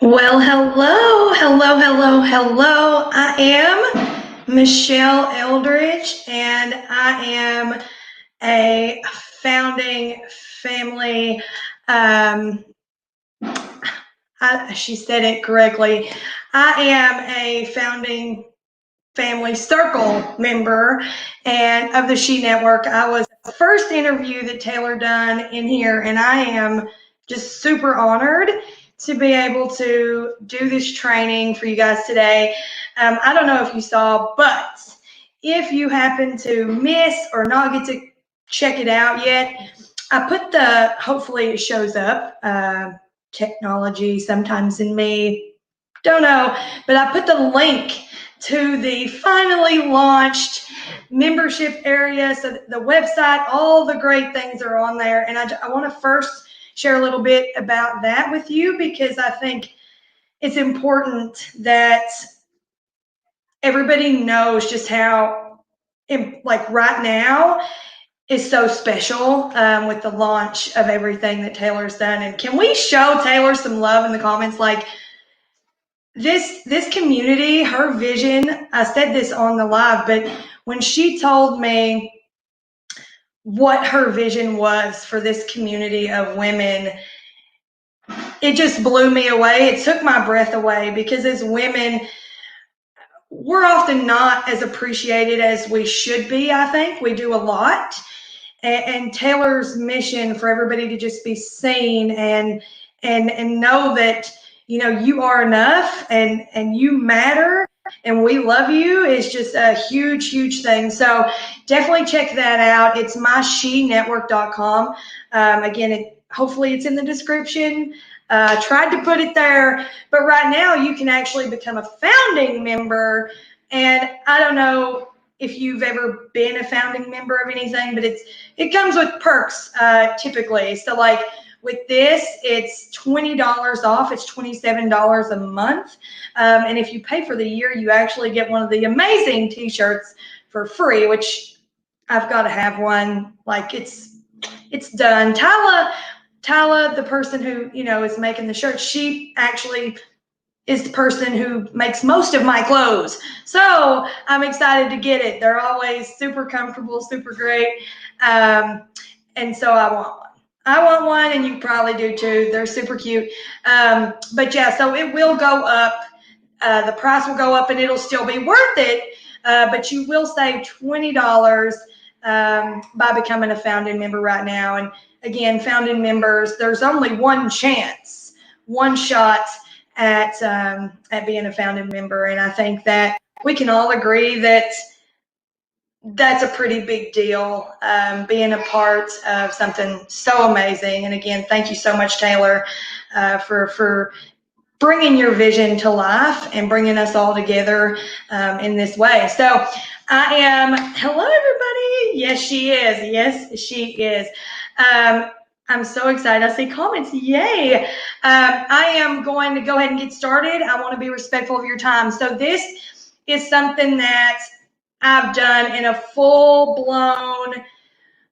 Well, hello. I am Michelle Eldridge, and I am a founding family. Um, she said it correctly. I am a founding family circle member and of the She Network. I was the first interview that Taylor done in here, and I am just super honored to be able to do this training for you guys today. I don't know if you saw, but if you happen to miss or not get to check it out yet, I put hopefully it shows up. Technology sometimes in me, don't know, but I put the link to the finally launched membership area. So the website, all the great things are on there. And I want to first share a little bit about that with you because I think it's important that everybody knows just how, like right now, is so special with the launch of everything that Taylor's done. And can we show Taylor some love in the comments? Like, this community, her vision, I said this on the live, but when she told me what her vision was for this community of women, it just blew me away. It took my breath away because as women, we're often not as appreciated as we should be. I think we do a lot. And Taylor's mission for everybody to just be seen and know that you are enough and you matter and we love you is just a huge thing. So definitely check that out. It's myshenetwork.com. Again, hopefully it's in the description. Tried to put it there, but right now you can actually become a founding member. And I don't know if you've ever been a founding member of anything, but it comes with perks typically. So like with this, it's $20 off. It's $27 a month. And if you pay for the year, you actually get one of the amazing t-shirts for free, which I've got to have one. Like it's done. Tyla, the person who, is making the shirt, she actually is the person who makes most of my clothes. So I'm excited to get it. They're always super comfortable, super great. And so I want one. I want one, and you probably do too. They're super cute. But yeah, so it will go up. The price will go up, and it'll still be worth it. But you will save $20 by becoming a founding member right now. And again, founding members, there's only one chance, one shot at being a founding member, and I think that we can all agree that that's a pretty big deal, being a part of something so amazing. And again, thank you so much, Taylor, for bringing your vision to life and bringing us all together in this way. So I am, hello everybody. Yes, she is. Yes, she is. I'm so excited. I see comments. Yay. I am going to go ahead and get started. I want to be respectful of your time. So this is something that I've done in a full blown,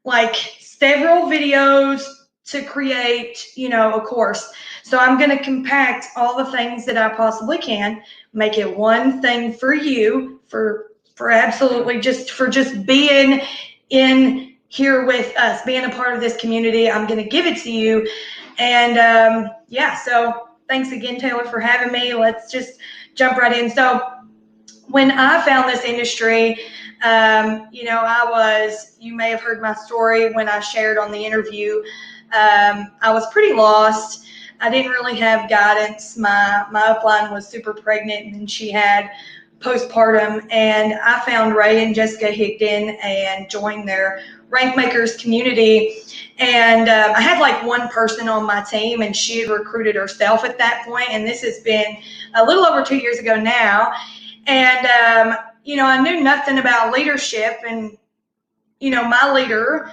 like several videos to create, a course. So I'm going to compact all the things that I possibly can, make it one thing for you, for absolutely just being in here with us, being a part of this community. I'm going to give it to you. And yeah, so thanks again, Taylor, for having me. Let's just jump right in. So when I found this industry, you may have heard my story when I shared on the interview. I was pretty lost. I didn't really have guidance. My upline was super pregnant and she had postpartum, and I found Ray and Jessica Higdon and joined their Rank Makers community. And I had like one person on my team, and she had recruited herself at that point. And this has been a little over 2 years ago now. And, I knew nothing about leadership. And, my leader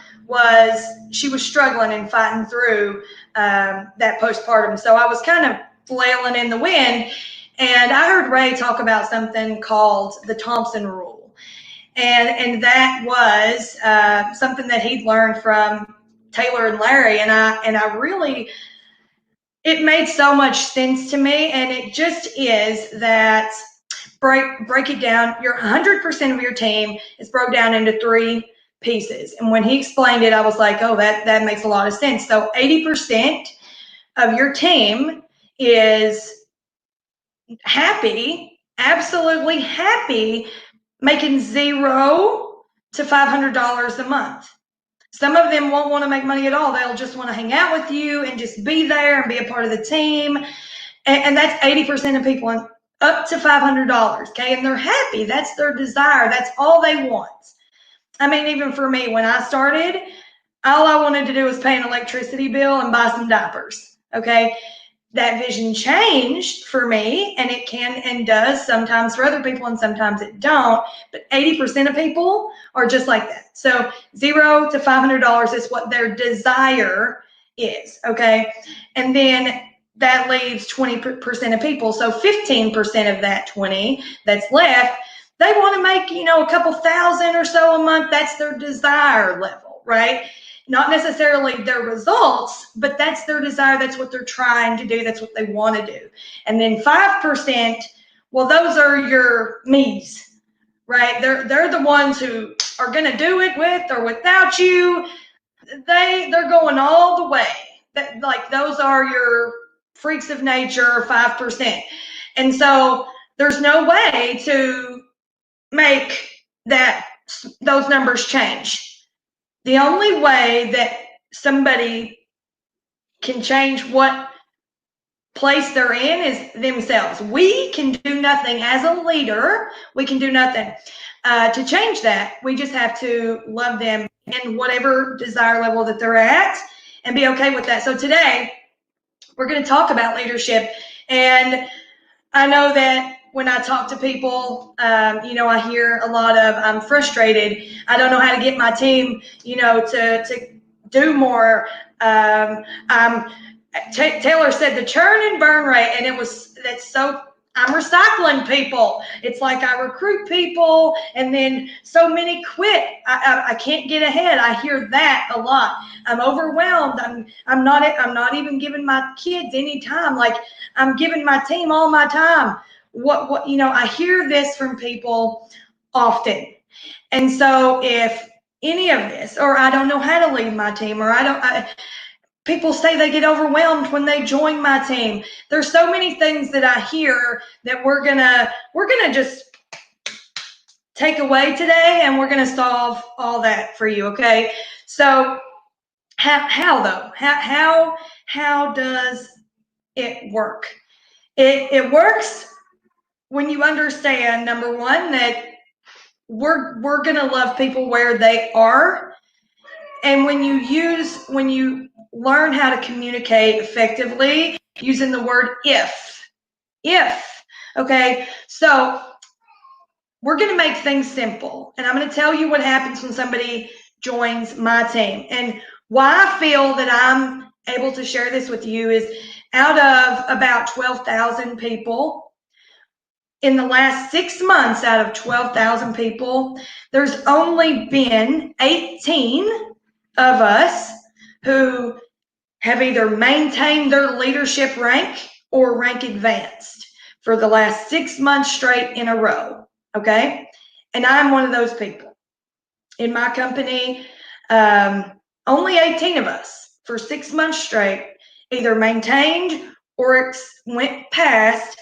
she was struggling and fighting through that postpartum. So I was kind of flailing in the wind. And I heard Ray talk about something called the Thompson rule. And that was something that he'd learned from Taylor and Larry. And I really it made so much sense to me, and it just is that break it down. Your 100% of your team is broke down into 3 pieces. And when he explained it, I was like, oh, that makes a lot of sense. So 80% of your team is happy, absolutely happy, making $0 to $500 a month. Some of them won't want to make money at all. They'll just want to hang out with you and just be there and be a part of the team. And that's 80% of people, up to $500, okay? And they're happy. That's their desire. That's all they want. I mean, even for me, when I started, all I wanted to do was pay an electricity bill and buy some diapers, okay? That vision changed for me, and it can and does sometimes for other people, and sometimes it don't. But 80% of people are just like that. So $0 to $500 is what their desire is, okay? And then that leaves 20% of people. So 15% of that 20 that's left, they want to make, a couple thousand or so a month. That's their desire level, right? Not necessarily their results, but that's their desire. That's what they're trying to do. That's what they want to do. And then 5%, well, those are your me's, right? They're the ones who are going to do it with or without you. They're going all the way. Like those are your freaks of nature, 5%. And so there's no way to make those numbers change. The only way that somebody can change what place they're in is themselves. We can do nothing as a leader. We can do nothing to change that. We just have to love them in whatever desire level that they're at and be okay with that. So today we're going to talk about leadership. And I know that when I talk to people, I hear a lot of, I'm frustrated. I don't know how to get my team, to do more. Taylor said the churn and burn rate, and I'm recycling people. It's like I recruit people and then so many quit. I can't get ahead. I hear that a lot. I'm overwhelmed. I'm not even giving my kids any time. Like I'm giving my team all my time. I hear this from people often. And so if any of this, or I don't know how to lead my team, or people say they get overwhelmed when they join my team. There's so many things that I hear that we're gonna just take away today, and we're gonna solve all that for you, okay? So how though? How does it work? It works when you understand, number one, that we're gonna love people where they are. And when you learn how to communicate effectively using the word if, okay? So we're going to make things simple. And I'm going to tell you what happens when somebody joins my team. And why I feel that I'm able to share this with you is out of about 12,000 people, in the last 6 months, out of 12,000 people, there's only been 18 of us who have either maintained their leadership rank or rank advanced for the last 6 months straight in a row, okay? And I'm one of those people. In my company, only 18 of us for 6 months straight either maintained or went past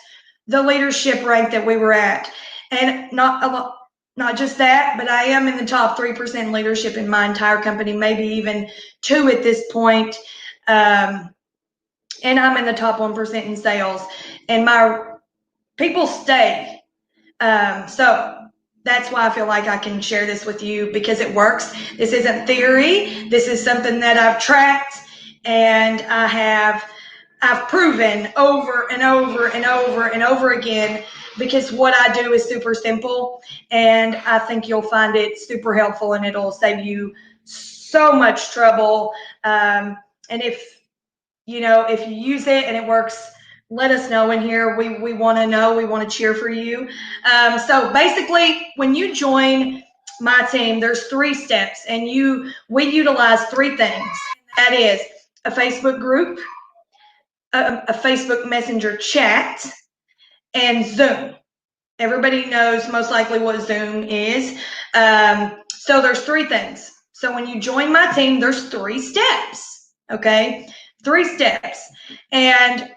the leadership rank that we were at. And not just that, but I am in the top 3% leadership in my entire company, maybe even 2 at this point. And I'm in the top 1% in sales. And my people stay. So that's why I feel like I can share this with you, because it works. This isn't theory. This is something that I've tracked, and I've proven over and over and over and over again, because what I do is super simple, and I think you'll find it super helpful, and it'll save you so much trouble. And if you use it and it works, let us know in here. We want to know. We want to cheer for you. So basically, when you join my team, there's 3 steps, and we utilize 3 things. That is a Facebook group, a Facebook Messenger chat, and Zoom. Everybody knows most likely what Zoom is. So there's 3 things. So when you join my team, there's 3 steps, okay? 3 steps. And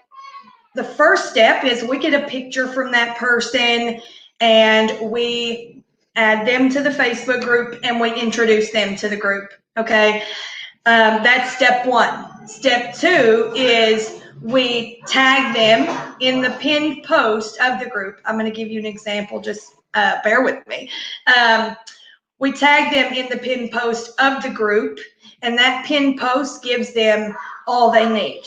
the first step is we get a picture from that person and we add them to the Facebook group and we introduce them to the group, okay? That's step 1. Step 2 is we tag them in the pinned post of the group. I'm going to give you an example, just bear with me. We tag them in the pinned post of the group, and that pinned post gives them all they need.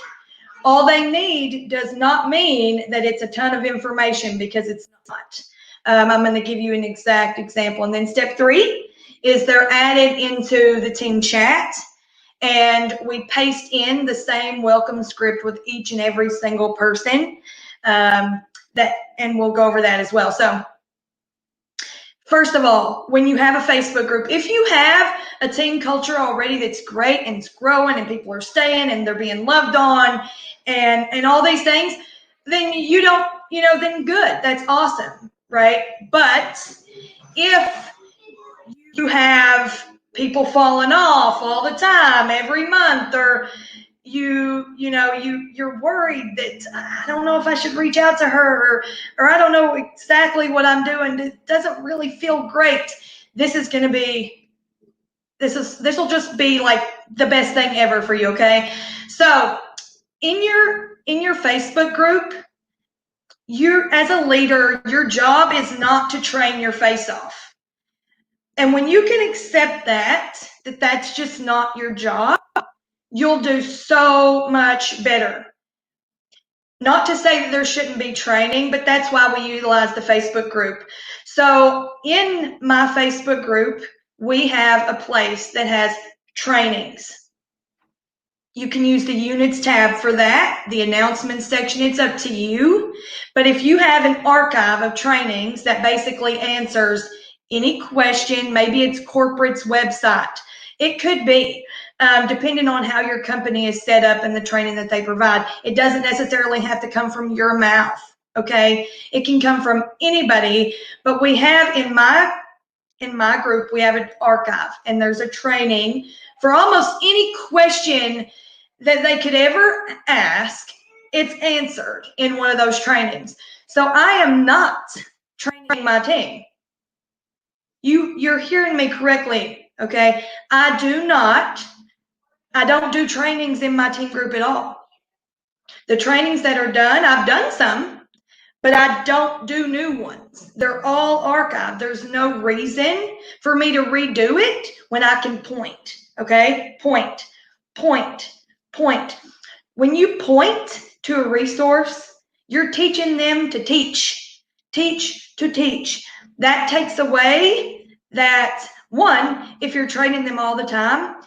All they need does not mean that it's a ton of information, because it's not. I'm going to give you an exact example. And then step 3 is they're added into the team chat, and we paste in the same welcome script with each and every single person. And we'll go over that as well. So first of all, when you have a Facebook group, if you have a team culture already that's great and it's growing and people are staying and they're being loved on and all these things, then you don't, then good, that's awesome, right? But if you have people falling off all the time, every month, or you're worried that I don't know if I should reach out to her, or I don't know exactly what I'm doing, it doesn't really feel great, this will just be like the best thing ever for you, okay? So in your Facebook group, you as a leader, your job is not to train your face off. And when you can accept that's just not your job, you'll do so much better. Not to say that there shouldn't be training, but that's why we utilize the Facebook group. So in my Facebook group, we have a place that has trainings. You can use the units tab for that, the announcements section, it's up to you. But if you have an archive of trainings that basically answers any question, maybe it's corporate's website, it could be, depending on how your company is set up and the training that they provide. It doesn't necessarily have to come from your mouth, okay? It can come from anybody, but we have in my group, we have an archive, and there's a training for almost any question that they could ever ask. It's answered in one of those trainings. So I am not training my team. You're hearing me correctly, okay? I don't do trainings in my team group at all. The trainings that are done, I've done some, but I don't do new ones. They're all archived. There's no reason for me to redo it when I can point, okay? Point. When you point to a resource, you're teaching them to teach to teach. That takes away that, one, if you're training them all the time,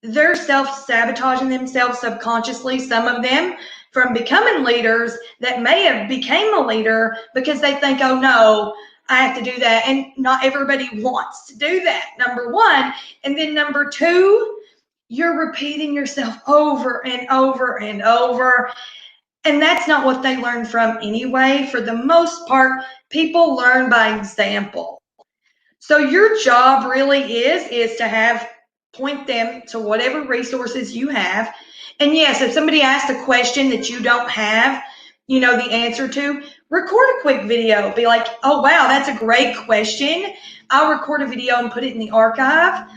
they're self-sabotaging themselves subconsciously, some of them, from becoming leaders that may have became a leader because they think, oh no, I have to do that. And not everybody wants to do that, number one. And then number two, you're repeating yourself over and over and over. And that's not what they learn from anyway. For the most part, people learn by example. So your job really is to point them to whatever resources you have. And yes, if somebody asks a question that you don't have, the answer to, record a quick video. Be like, oh, wow, that's a great question. I'll record a video and put it in the archive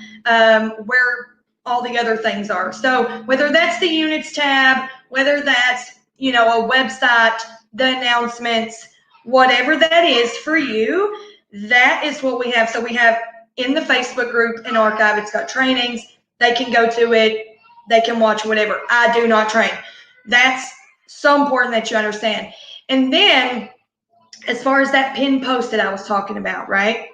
where all the other things are. So whether that's the units tab, whether that's, a website, the announcements, whatever that is for you, that is what we have. So we have in the Facebook group an archive. It's got trainings. They can go to it. They can watch whatever. I do not train. That's so important that you understand. And then as far as that pinned post that I was talking about, right?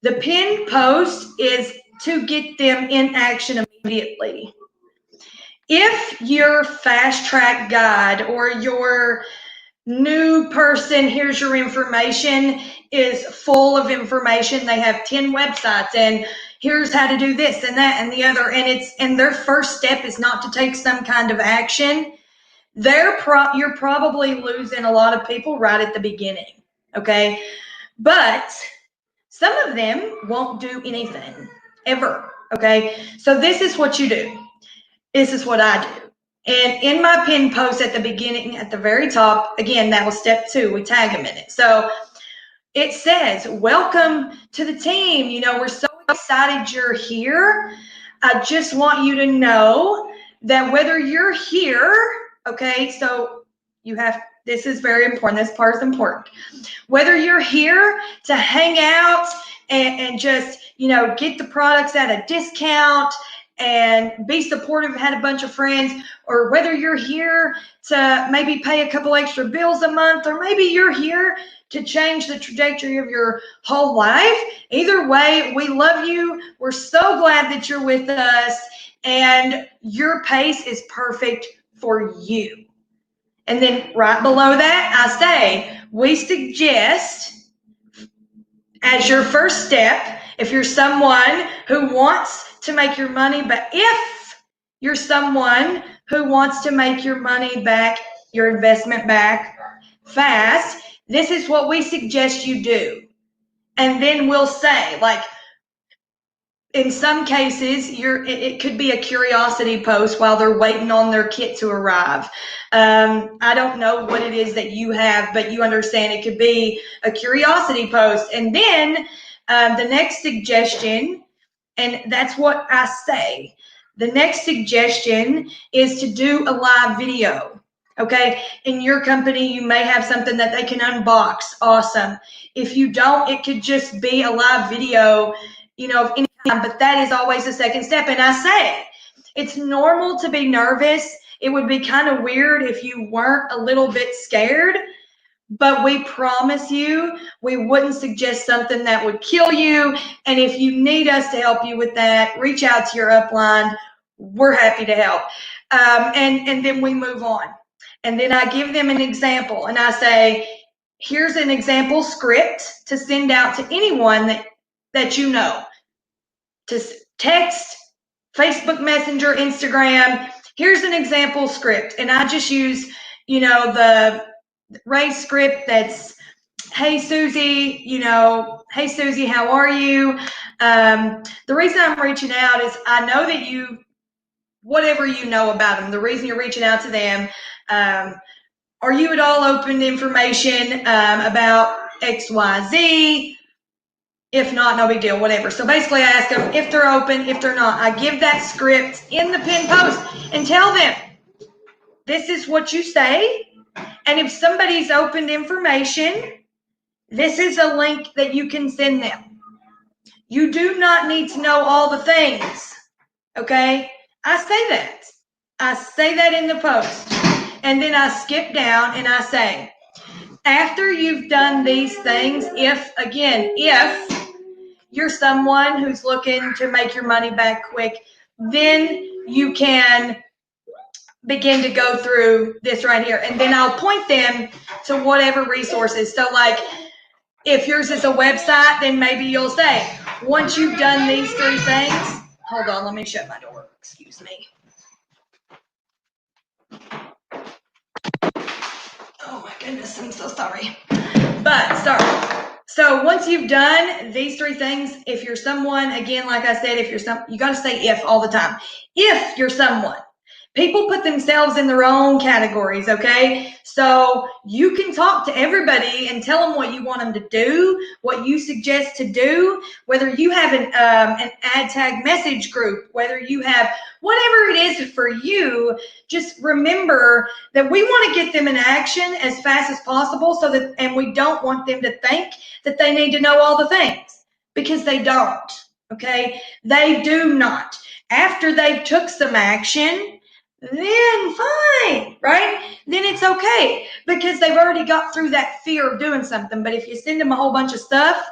The pinned post is to get them in action immediately. If your fast track guide or your new person, here's your information, is full of information, they have 10 websites and here's how to do this and that and the other, and their first step is not to take some kind of action, you're probably losing a lot of people right at the beginning, okay? But some of them won't do anything ever, okay? So this is what you do. This is what I do. And in my pin post at the beginning, at the very top, again, that was step 2. We tag them in it. So it says, welcome to the team. You know, we're so excited you're here. I just want you to know that whether you're here, okay, so this is very important. This part is important. Whether you're here to hang out and just, you know, get the products at a discount and be supportive, had a bunch of friends, or whether you're here to maybe pay a couple extra bills a month, or maybe you're here to change the trajectory of your whole life. Either way, we love you. We're so glad that you're with us, and your pace is perfect for you. And then right below that, I say, we suggest as your first step, if you're someone who wants to make your money, but if you're someone who wants to make your money back, your investment back fast, this is what we suggest you do. And then we'll say, like, in some cases, it could be a curiosity post while they're waiting on their kit to arrive. I don't know what it is that you have, but you understand it could be a curiosity post. And then the next suggestion, and that's what I say, the next suggestion is to do a live video. Okay, in your company, you may have something that they can unbox. Awesome. If you don't, it could just be a live video, you know, of any kind, but that is always the second step. And I say, it's normal to be nervous. It would be kind of weird if you weren't a little bit scared, but we promise you, we wouldn't suggest something that would kill you. And if you need us to help you with that, reach out to your upline. We're happy to help. And then we move on. And then I give them an example, and I say, here's an example script to send out to anyone that you know. To text, Facebook Messenger, Instagram. Here's an example script. And I just use, you know, the Ray script that's, hey, Susie, you know, hey, Susie, how are you? The reason I'm reaching out is I know that you, whatever you know about them, the reason you're reaching out to them, are you at all open to information about XYZ? If not, no big deal, whatever. So basically I ask them if they're open, if they're not. I give that script in the pin post and tell them, this is what you say. And if somebody's opened information, this is a link that you can send them. You do not need to know all the things, okay? I say that. I say that in the post. And then I skip down and I say, after you've done these things, if you're someone who's looking to make your money back quick, then you can begin to go through this right here. And then I'll point them to whatever resources. So like if yours is a website, then maybe you'll say, once you've done these 3 things, hold on, let me shut my door. Excuse me. Oh my goodness, I'm so sorry. But sorry. So once you've done these 3 things, if you're someone, again, like I said, you got to say if all the time. If you're someone, people put themselves in their own categories, okay? So you can talk to everybody and tell them what you want them to do, what you suggest to do, whether you have an ad tag message group, whether you have whatever it is for you. Just remember that we want to get them in action as fast as possible, and we don't want them to think that they need to know all the things, because they don't, okay? They do not. After they've took some action, then fine, right? Then it's okay, because they've already got through that fear of doing something. But if you send them a whole bunch of stuff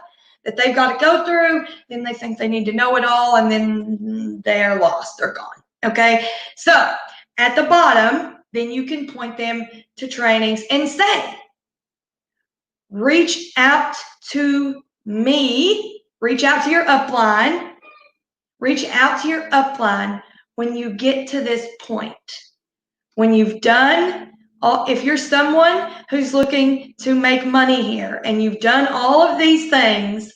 that they've got to go through, then they think they need to know it all, and then they're lost, they're gone, okay? So at the bottom, then you can point them to trainings and say, reach out to me, reach out to your upline, reach out to your upline when you get to this point. When you've done If you're someone who's looking to make money here and you've done all of these things,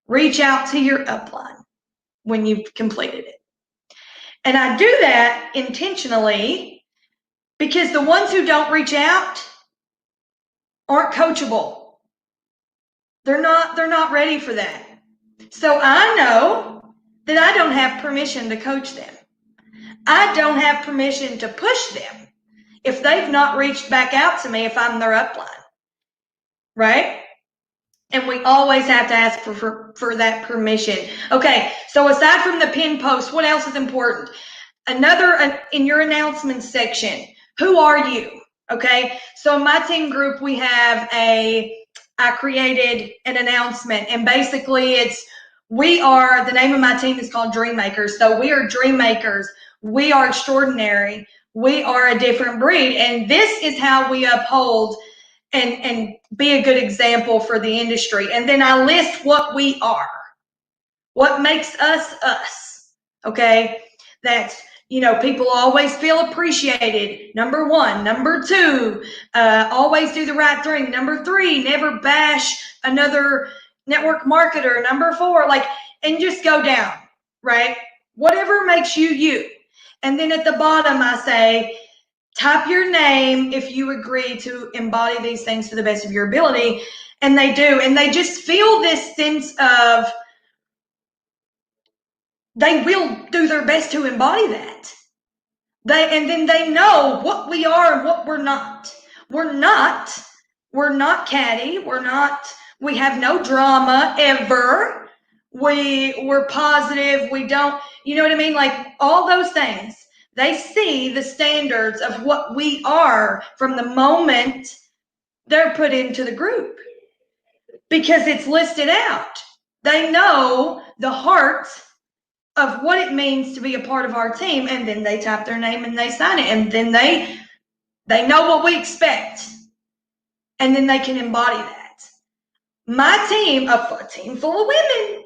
reach out to your upline when you've completed it. And I do that intentionally because the ones who don't reach out aren't coachable. They're not ready for that. So I know that I don't have permission to coach them. I don't have permission to push them if they've not reached back out to me if I'm their upline, right? And we always have to ask for that permission. Okay, so aside from the pin post, what else is important? Another, in your announcements section, who are you? Okay, so in my team group, I created an announcement, and basically the name of my team is called Dream Makers. So we are dream makers. We are extraordinary. We are a different breed. And this is how we uphold and be a good example for the industry. And then I list what we are, what makes us us. Okay, that's, people always feel appreciated. Number one. Number two, always do the right thing. Number three, never bash another network marketer. Number four, and just go down, right? Whatever makes you you. And then at the bottom, I say, type your name if you agree to embody these things to the best of your ability. And they do. And they just feel this sense of they will do their best to embody that. And then they know what we are and what we're not. We're not catty. We have no drama ever. We're positive. We don't, you know what I mean? All those things. They see the standards of what we are from the moment they're put into the group because it's listed out. They know the heart of what it means to be a part of our team, and then they type their name and they sign it, and then they know what we expect, and then they can embody that. My team, a team full of women,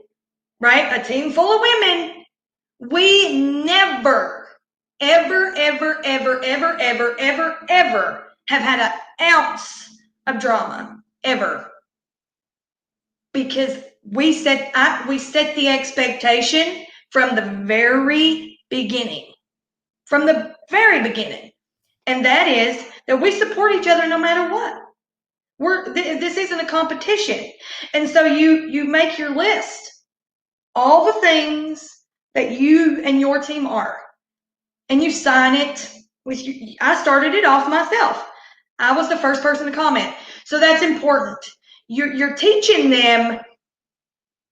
right? A team full of women, we never, ever, ever, ever, ever, ever, ever, ever have had an ounce of drama, ever. Because we set the expectation from the very beginning. From the very beginning. And that is that we support each other no matter what. This isn't a competition. And so you make your list. All the things that you and your team are. And you sign it with you. I started it off myself. I was the first person to comment. So that's important. You're teaching them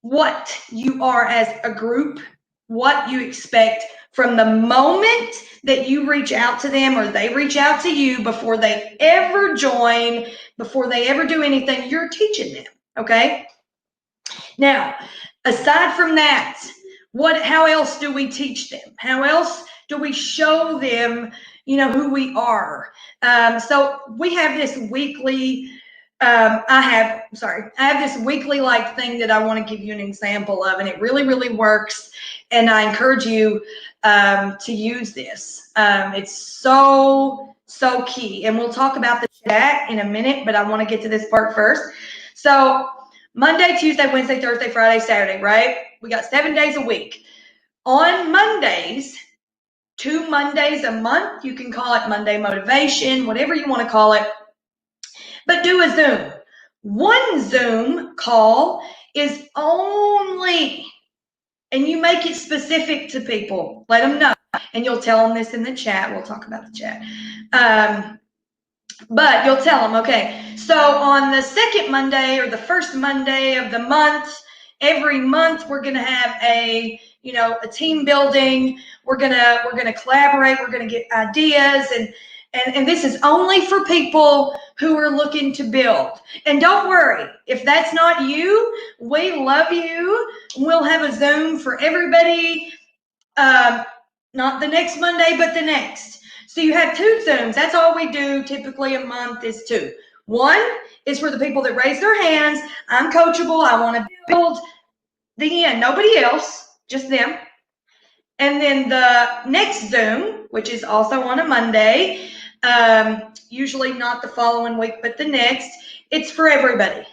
what you are as a group, what you expect from the moment that you reach out to them or they reach out to you before they ever join, before they ever do anything. You're teaching them, okay? Now, aside from that, how else do we teach them? How else do we show them, who we are? So we have this weekly, I have this weekly thing that I want to give you an example of, and it really, really works. And I encourage you to use this. It's so, so key. And we'll talk about the chat in a minute, but I want to get to this part first. So Monday, Tuesday, Wednesday, Thursday, Friday, Saturday, right? We got 7 days a week. On Mondays, 2 Mondays a month, you can call it Monday Motivation, whatever you want to call it, but do a Zoom. One Zoom call is only, and you make it specific to people. Let them know, and you'll tell them this in the chat. We'll talk about the chat. But you'll tell them, okay, so on the second Monday or the first Monday of the month, every month we're going to have a team building. We're going to collaborate. We're going to get ideas, and this is only for people who are looking to build. And don't worry, if that's not you, we love you. We'll have a Zoom for everybody, not the next Monday, but the next. So you have 2 Zooms. That's all we do typically a month is 2. One is for the people that raise their hands. I'm coachable. I want to build the end. Nobody else, just them. And then the next Zoom, which is also on a Monday, Usually not the following week, but the next. It's for everybody.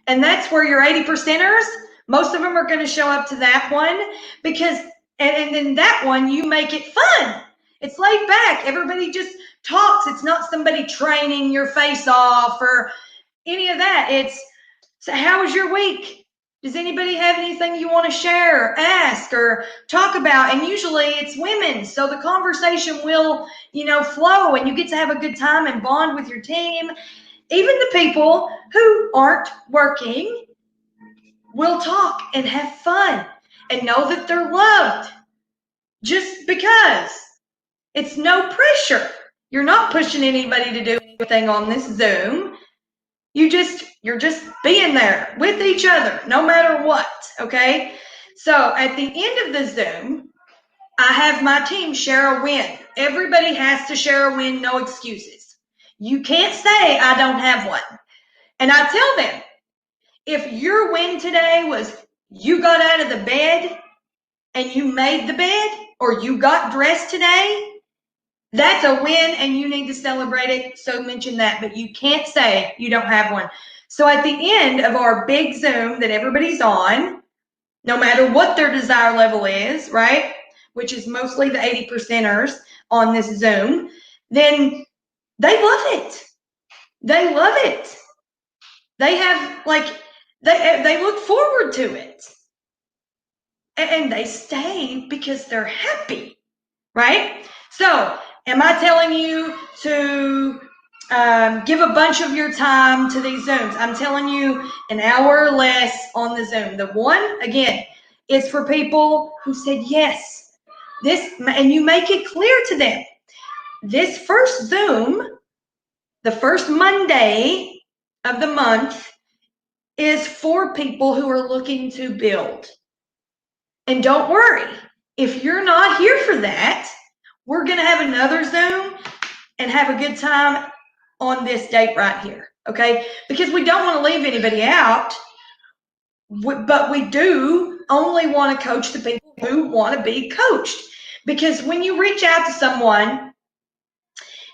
And that's where your 80%ers, most of them are going to show up to that one because, and then that one, you make it fun. It's laid back. Everybody just talks. It's not somebody training your face off or any of that. It's, so how was your week? Does anybody have anything you want to share or ask or talk about? And usually it's women, so the conversation will, flow, and you get to have a good time and bond with your team. Even the people who aren't working will talk and have fun and know that they're loved just because. It's no pressure. You're not pushing anybody to do anything on this Zoom. You're just being there with each other, no matter what, okay? So at the end of the Zoom, I have my team share a win. Everybody has to share a win, no excuses. You can't say, I don't have one. And I tell them, if your win today was you got out of the bed and you made the bed, or you got dressed today, that's a win and you need to celebrate it. So mention that, but you can't say you don't have one. So at the end of our big Zoom that everybody's on, no matter what their desire level is, right, which is mostly the 80%ers on this Zoom, then they love it. They love it. They have, they look forward to it. And they stay because they're happy, right? So am I telling you to give a bunch of your time to these Zooms? I'm telling you an hour or less on the Zoom. The one, again, is for people who said yes. And you make it clear to them. This first Zoom, the first Monday of the month, is for people who are looking to build. And don't worry, if you're not here for that, we're going to have another Zoom and have a good time on this date right here, okay? Because we don't want to leave anybody out, but we do only want to coach the people who want to be coached. Because when you reach out to someone,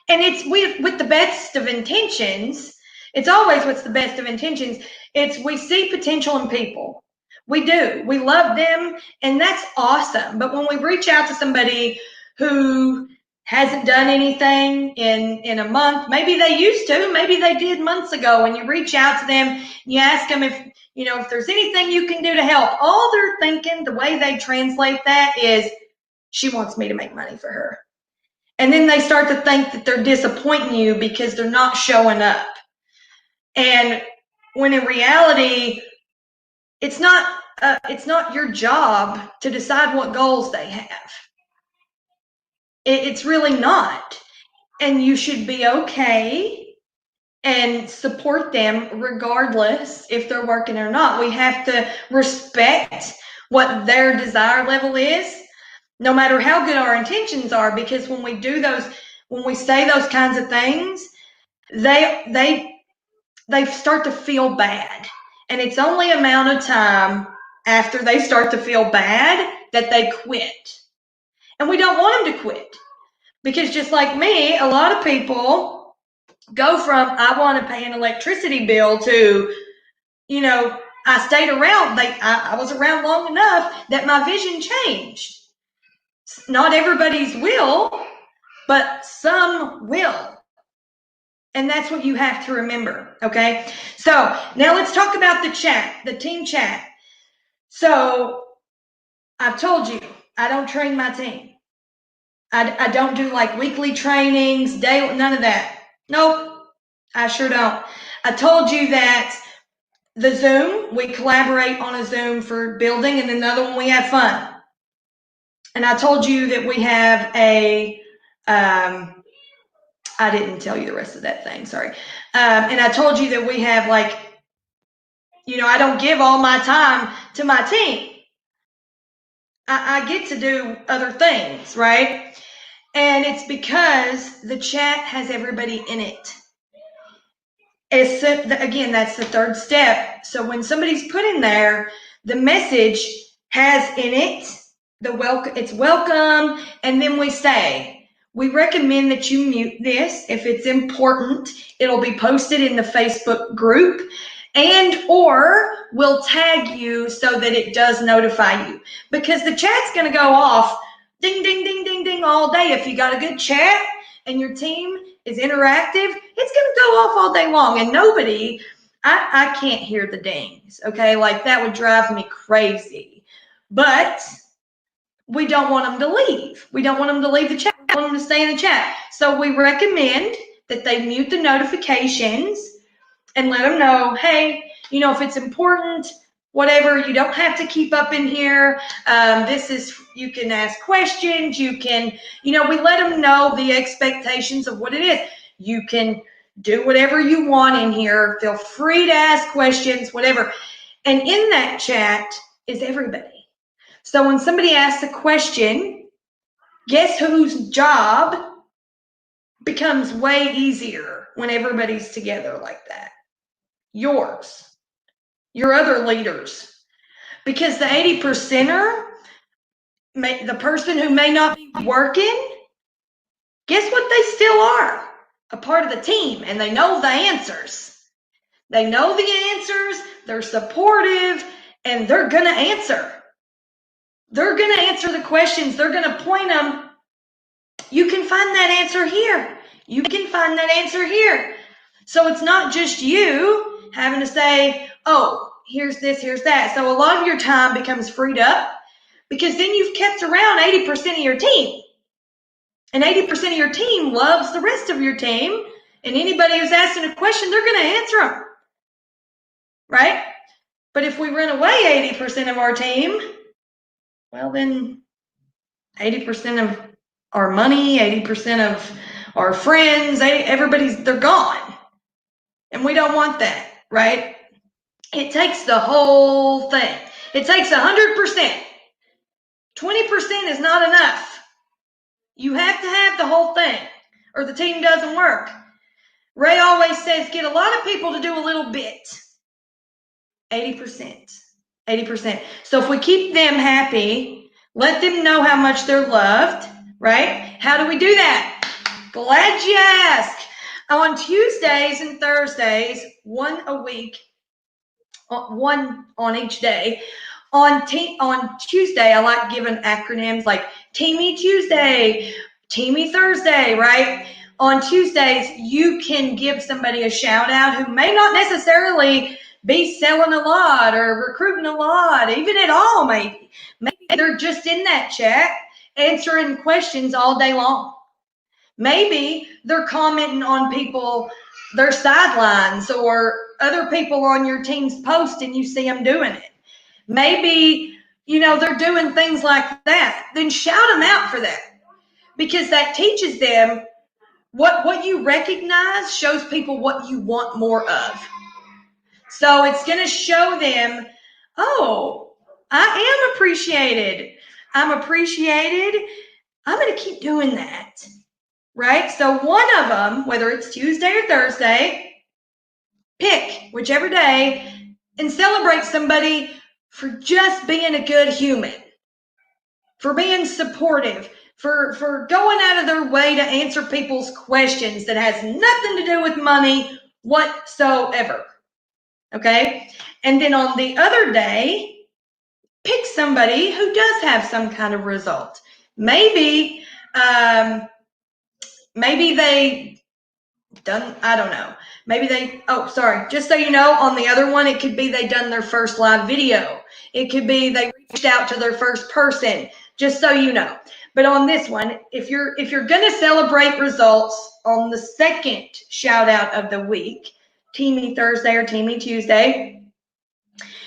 and it's with the best of intentions, it's always what's the best of intentions, it's we see potential in people. We do. We love them, and that's awesome. But when we reach out to somebody who hasn't done anything in a month, maybe they used to, maybe they did months ago, and you reach out to them, and you ask them if there's anything you can do to help, all they're thinking, the way they translate that is, she wants me to make money for her. And then they start to think that they're disappointing you because they're not showing up. And when in reality, it's not your job to decide what goals they have. It's really not. And you should be okay and support them regardless if they're working or not. We have to respect what their desire level is, no matter how good our intentions are, because when we say those kinds of things, they start to feel bad. And it's only a amount of time after they start to feel bad that they quit. And we don't want them to quit. Because just like me, a lot of people go from, I want to pay an electricity bill to, I stayed around. I was around long enough that my vision changed. Not everybody's will, but some will. And that's what you have to remember, okay? So now let's talk about the chat, the team chat. So I've told you, I don't train my team. I don't do like weekly trainings, daily, none of that. Nope, I sure don't. I told you that the Zoom, we collaborate on a Zoom for building, and another one we have fun. And I told you that we have I didn't tell you the rest of that thing, sorry. And I told you that we have I don't give all my time to my team. I get to do other things, right? And it's because the chat has everybody in it. Again, that's the third step. So when somebody's put in there, the message has in it it's welcome, and then we say, we recommend that you mute this if it's important. It'll be posted in the Facebook group, and or we'll tag you so that it does notify you, because the chat's going to go off ding, ding, ding, ding, ding all day. If you got a good chat and your team is interactive, it's going to go off all day long, and nobody, I can't hear the dings, okay? Like, that would drive me crazy. But we don't want them to leave. We don't want them to leave the chat. We want them to stay in the chat. So we recommend that they mute the notifications and let them know, hey, you know, if it's important, whatever, you don't have to keep up in here. This is, you can ask questions. You can, you know, we let them know the expectations of what it is. You can do whatever you want in here. Feel free to ask questions, whatever. And in that chat is everybody. So when somebody asks a question, guess whose job becomes way easier when everybody's together like that? Yours, your other leaders. Because the 80%er, the person who may not be working, guess what? They still are a part of the team, and they know the answers. They know the answers, they're supportive, and they're going to answer. They're going to answer the questions. They're going to point them. You can find that answer here. You can find that answer here. So it's not just you having to say, oh, here's this, here's that. So a lot of your time becomes freed up, because then you've kept around 80% of your team. And 80% of your team loves the rest of your team. And anybody who's asking a question, they're going to answer them. Right? But if we run away 80% of our team, well, then 80% of our money, 80% of our friends, they're gone. And we don't want that, right? It takes the whole thing. It takes 100%. 20% is not enough. You have to have the whole thing, or the team doesn't work. Ray always says, get a lot of people to do a little bit. 80%. 80%. So if we keep them happy, let them know how much they're loved, right? How do we do that? Glad you asked. On Tuesdays and Thursdays, one a week, one on each day. On Tuesday, I like giving acronyms like Teamy Tuesday, Teamy Thursday, right? On Tuesdays, you can give somebody a shout out who may not necessarily be selling a lot or recruiting a lot, even at all, maybe. Maybe they're just in that chat answering questions all day long. Maybe they're commenting on people, their sidelines, or other people on your team's post, and you see them doing it. Maybe, you know, they're doing things like that. Then shout them out for that, because that teaches them what you recognize, shows people what you want more of. So it's going to show them, oh, I am appreciated. I'm appreciated. I'm going to keep doing that. Right? So one of them, whether it's Tuesday or Thursday, pick whichever day and celebrate somebody for just being a good human, for being supportive, for going out of their way to answer people's questions that has nothing to do with money whatsoever. Okay? And then on the other day, pick somebody who does have some kind of result. Maybe they done, I don't know. Maybe they, oh, sorry. Just so you know, on the other one, it could be they done their first live video. It could be they reached out to their first person, just so you know. But on this one, if you're going to celebrate results on the second shout out of the week, Teamy Thursday or Teamy Tuesday,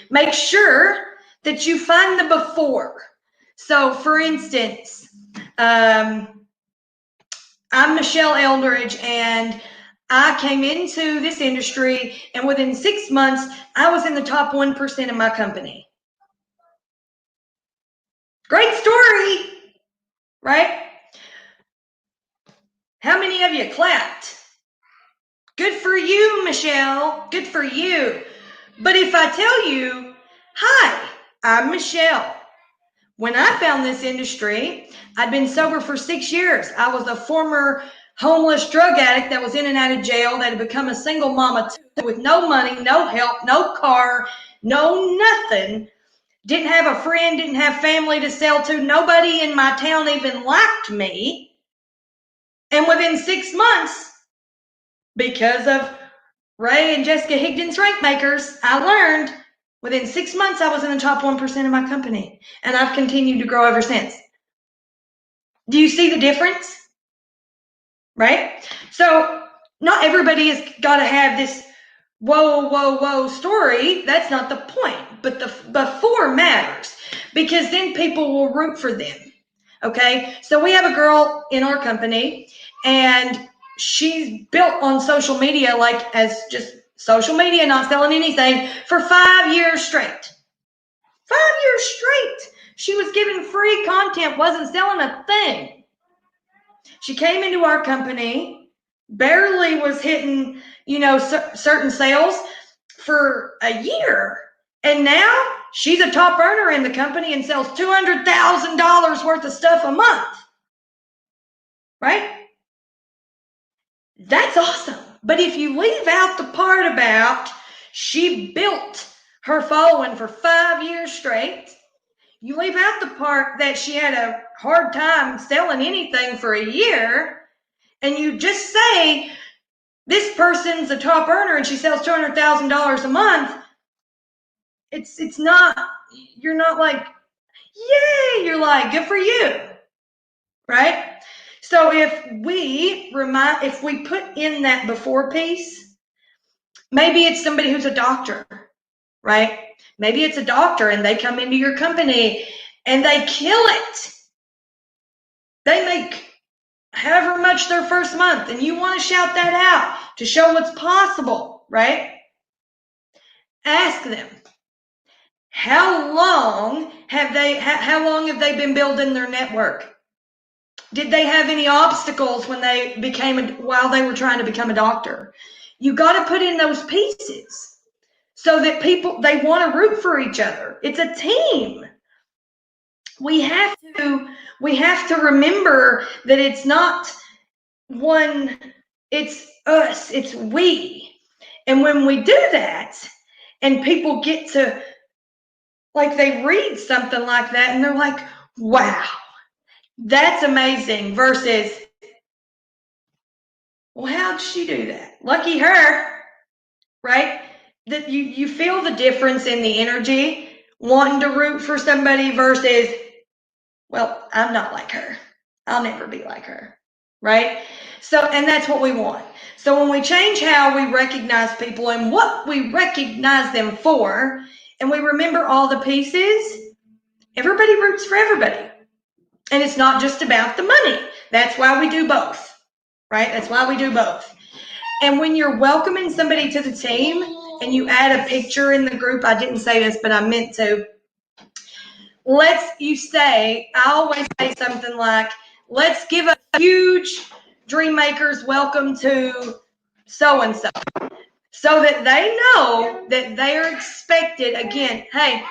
make sure that you find the before. So for instance, I'm Michelle Eldridge, and I came into this industry, and within 6 months, I was in the top 1% of my company. Great story, right? How many of you clapped? Good for you, Michelle. Good for you. But if I tell you, hi, I'm Michelle. When I found this industry, I'd been sober for 6 years. I was a former homeless drug addict that was in and out of jail, that had become a single mama with no money, no help, no car, no nothing. Didn't have a friend, didn't have family to sell to. Nobody in my town even liked me. And within 6 months, because of Ray and Jessica Higdon's Rank Makers, I learned within 6 months I was in the top 1% of my company. And I've continued to grow ever since. Do you see the difference? Right? So not everybody has got to have this whoa, whoa, whoa story. That's not the point. But the before matters, because then people will root for them. Okay? So we have a girl in our company, and she's built on social media, like as just social media, not selling anything, for 5 years straight. 5 years straight. She was giving free content, wasn't selling a thing. She came into our company, barely was hitting, certain sales for a year. And now she's a top earner in the company and sells $200,000 worth of stuff a month. Right? That's awesome. But if you leave out the part about she built her following for 5 years straight, you leave out the part that she had a hard time selling anything for a year, and you just say this person's a top earner and she sells $200,000 a month, it's not, you're not like, yay, you're like, good for you, right? So if we put in that before piece, maybe it's somebody who's a doctor, right? Maybe it's a doctor and they come into your company and they kill it. They make however much their first month, and you want to shout that out to show what's possible, right? Ask them, how long have they been building their network? Did they have any obstacles while they were trying to become a doctor? You got to put in those pieces so that they want to root for each other. It's a team. We have to remember that it's not one, it's us, it's we. And when we do that, and people get to, like, they read something like that and they're like, wow, that's amazing, versus, well, how'd she do that? Lucky her, right? That you feel the difference in the energy, wanting to root for somebody versus, well, I'm not like her. I'll never be like her, right? So, and that's what we want. So when we change how we recognize people and what we recognize them for, and we remember all the pieces, everybody roots for everybody. And it's not just about the money. That's why we do both, right? That's why we do both. And when you're welcoming somebody to the team and you add a picture in the group, I didn't say this, but I meant to. I always say something like, let's give a huge Dream Makers welcome to so-and-so, so that they know that they are expected. Again, hey,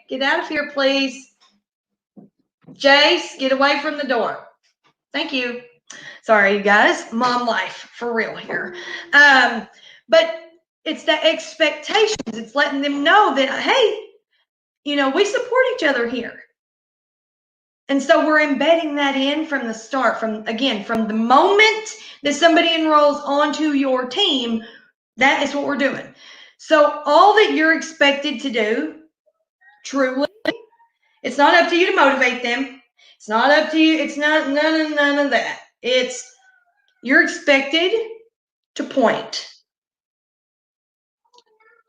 get out of here, please. Jace, get away from the door. Thank you. Sorry, you guys. Mom life, for real here. But it's the expectations. It's letting them know that, hey, we support each other here. And so we're embedding that in from the start, from the moment that somebody enrolls onto your team. That is what we're doing. So all that you're expected to do, truly, it's not up to you to motivate them. It's not up to you. It's not none of that. You're expected to point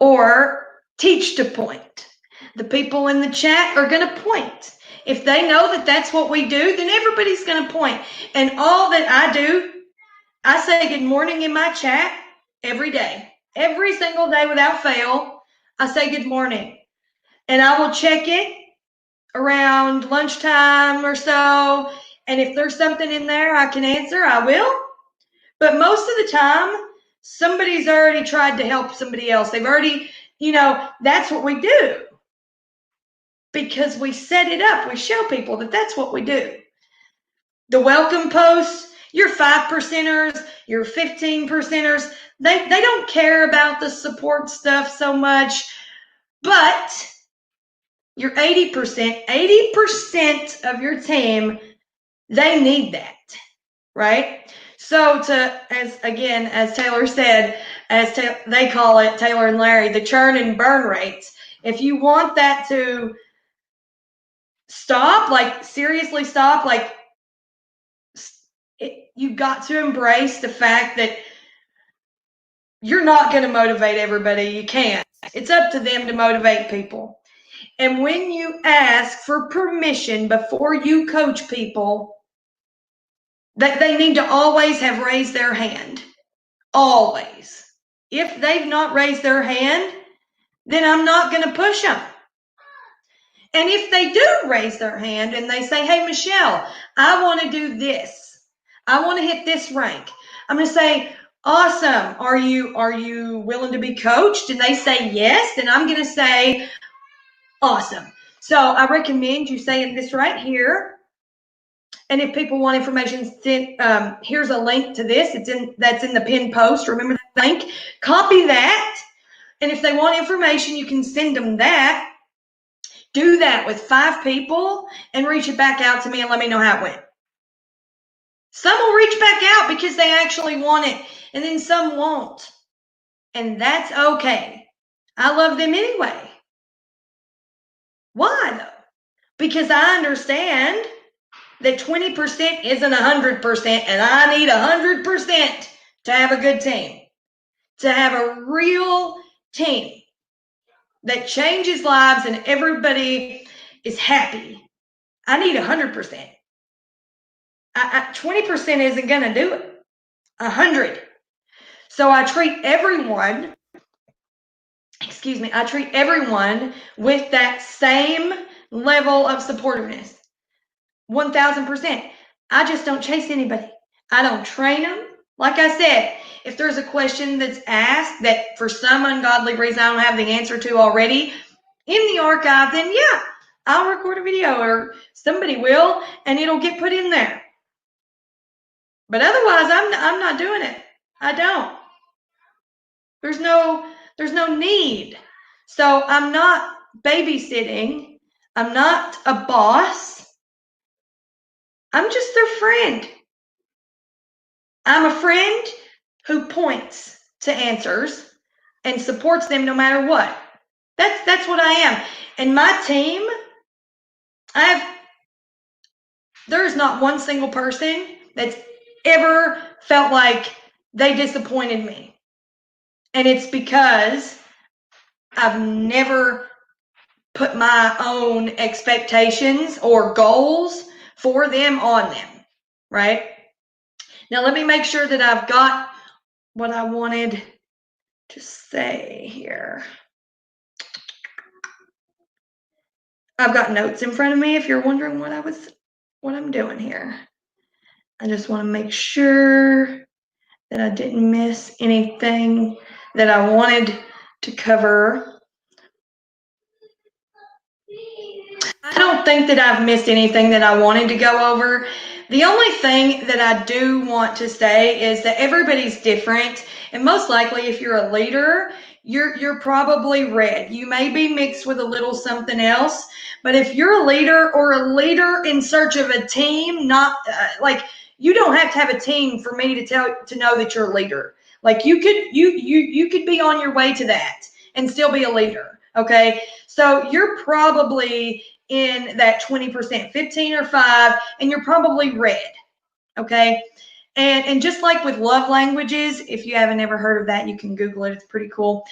or teach to point. The people in the chat are going to point. If they know that that's what we do, then everybody's going to point. And all that I do, I say good morning in my chat every day. Every single day without fail, I say good morning. And I will check it around lunchtime or so. And if there's something in there I can answer, I will. But most of the time, somebody's already tried to help somebody else. They've already, that's what we do. because we set it up. We show people that that's what we do. The welcome posts, your 5%ers, your 15%ers, they don't care about the support stuff so much, but your 80% of your team, they need that, right? So as Taylor said, they call it, Taylor and Larry, the churn and burn rates. If you want that to stop, like seriously stop, like you've got to embrace the fact that you're not going to motivate everybody. You can't. It's up to them to motivate people. And when you ask for permission before you coach people, that they need to always have raised their hand. Always. If they've not raised their hand, then I'm not going to push them. And if they do raise their hand and they say, hey, Michelle, I want to do this. I want to hit this rank. I'm going to say, awesome. Are you willing to be coached? And they say yes. Then I'm going to say, awesome. So I recommend you saying this right here. And if people want information, here's a link to this. That's in the pinned post. Remember the link? Copy that. And if they want information, you can send them that. Do that with 5 people and reach it back out to me and let me know how it went. Some will reach back out because they actually want it, and then some won't. And that's okay. I love them anyway. Why though? Because I understand that 20% isn't 100%, and I need 100% to have a good team, to have a real team that changes lives and everybody is happy. I need 100%. 20% isn't going to do it. 100. So I treat everyone, with that same level of supportiveness. 1,000%. I just don't chase anybody. I don't train them. Like I said, if there's a question that's asked that for some ungodly reason I don't have the answer to already in the archive, then yeah, I'll record a video or somebody will, and it'll get put in there. But otherwise, I'm not doing it. I don't. There's no need. So I'm not babysitting. I'm not a boss. I'm just their friend. I'm a friend who points to answers and supports them no matter what. That's what I am. And my team, there's not one single person that's ever felt like they disappointed me. And it's because I've never put my own expectations or goals for them on them, right? Now, let me make sure that I've got what I wanted to say here. I've got notes in front of me if you're wondering what I'm doing here. I just want to make sure that I didn't miss anything that I wanted to cover. I don't think that I've missed anything that I wanted to go over. The only thing that I do want to say is that everybody's different, and most likely if you're a leader, you're probably red. You may be mixed with a little something else, but if you're a leader or a leader in search of a team, not like you don't have to have a team for me to know that you're a leader. Like you could be on your way to that and still be a leader. Okay, so you're probably in that 20%, 15 or 5, and you're probably red. Okay, and just like with love languages, if you haven't ever heard of that, you can Google it. It's pretty cool.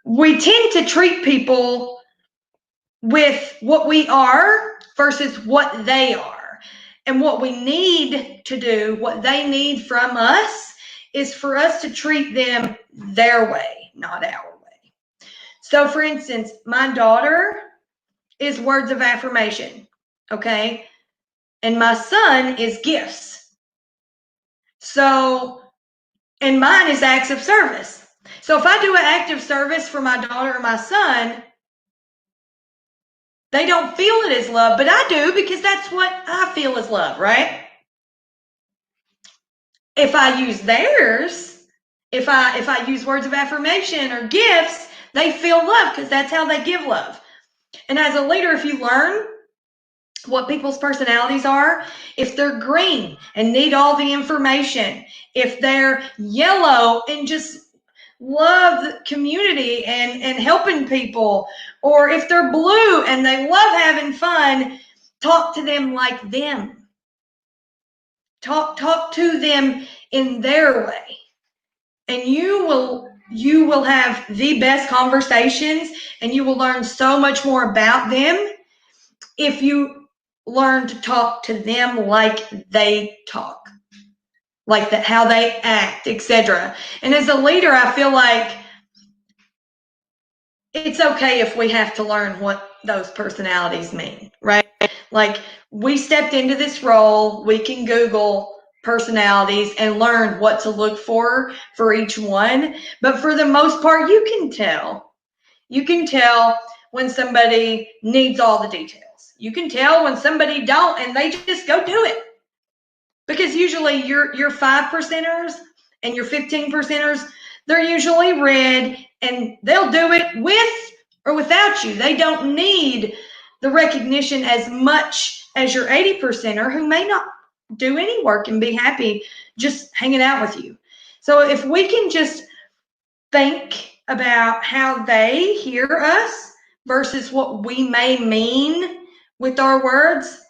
We tend to treat people with what we are versus what they are. And what we need to do, what they need from us, is for us to treat them their way, not our way. So, for instance, my daughter is words of affirmation, okay? And my son is gifts. So, and mine is acts of service. So if I do an act of service for my daughter or my son, They don't feel it as love, but I do, because that's what I feel as love, right? If I use theirs, if I use words of affirmation or gifts, they feel love because that's how they give love. And as a leader, if you learn what people's personalities are, if they're green and need all the information, if they're yellow and just love the community and helping people, or if they're blue and they love having fun, talk to them like them. Talk to them in their way. And you will have the best conversations, and you will learn so much more about them if you learn to talk to them like they talk, like that, how they act, etc. And as a leader, I feel like it's okay if we have to learn what those personalities mean, right? Like, we stepped into this role, we can Google personalities and learn what to look for each one. But for the most part, you can tell. You can tell when somebody needs all the details. You can tell when somebody don't and they just go do it. Because usually your 5%ers and your 15%ers, they're usually red and they'll do it with or without you. They don't need the recognition as much as your 80%er, who may not do any work and be happy just hanging out with you. So if we can just think about how they hear us versus what we may mean with our words,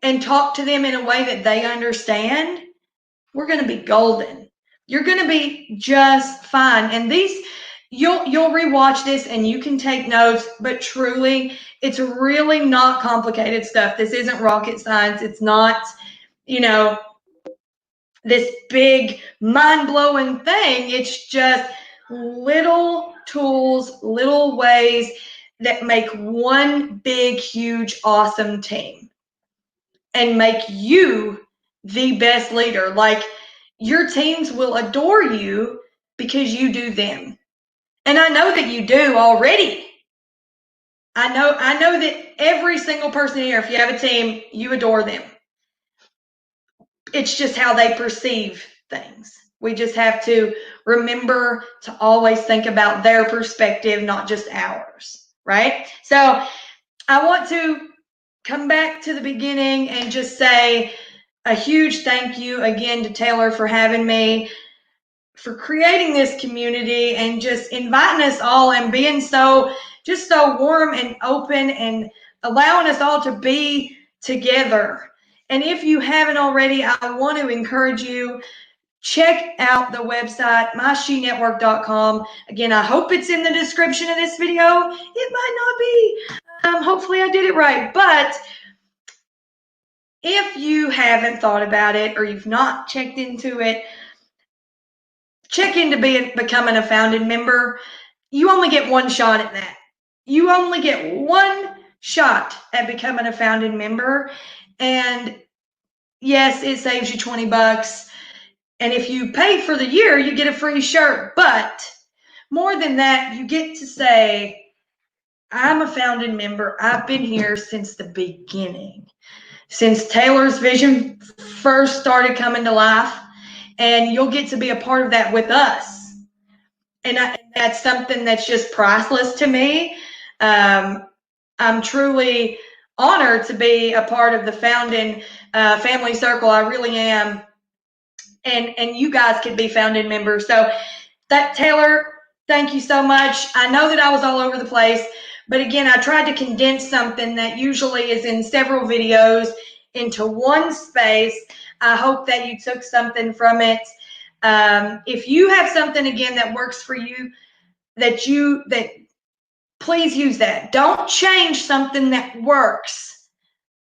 and talk to them in a way that they understand, we're going to be golden. You're going to be just fine. And these, you'll rewatch this and you can take notes, but truly, it's really not complicated stuff. This isn't rocket science. It's not, this big mind-blowing thing. It's just little tools, little ways that make one big, huge, awesome team and make you the best leader. Like, your teams will adore you because you do them. And I know that you do already. I know that every single person here, if you have a team, you adore them. It's just how they perceive things. We just have to remember to always think about their perspective, not just ours, right? So I want to come back to the beginning and just say a huge thank you again to Taylor for having me, for creating this community and just inviting us all and being so warm and open and allowing us all to be together. And if you haven't already, I want to encourage you, check out the website, myshenetwork.com. Again, I hope it's in the description of this video. It might not be. Hopefully I did it right. But if you haven't thought about it or you've not checked into it, check into becoming a founding member. You only get one shot at that. You only get one shot at becoming a founding member. And yes, it saves you $20. And if you pay for the year, you get a free shirt. But more than that, you get to say, I'm a founding member. I've been here since the beginning, since Taylor's vision first started coming to life. And you'll get to be a part of that with us. And that's something that's just priceless to me. I'm truly honored to be a part of the founding family circle. I really am. And you guys could be founding members. So Taylor, thank you so much. I know that I was all over the place, but again, I tried to condense something that usually is in several videos into one space. I hope that you took something from it. If you have something, again, that works for you, that please use that. Don't change something that works.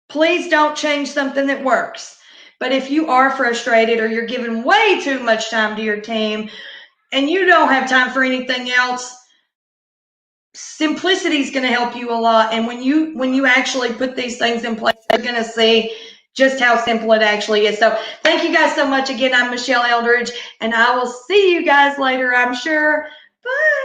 Please don't change something that works. But if you are frustrated or you're giving way too much time to your team and you don't have time for anything else, simplicity is going to help you a lot. And when you actually put these things in place, you're going to see just how simple it actually is. So thank you guys so much. Again, I'm Michelle Eldridge, and I will see you guys later, I'm sure. Bye.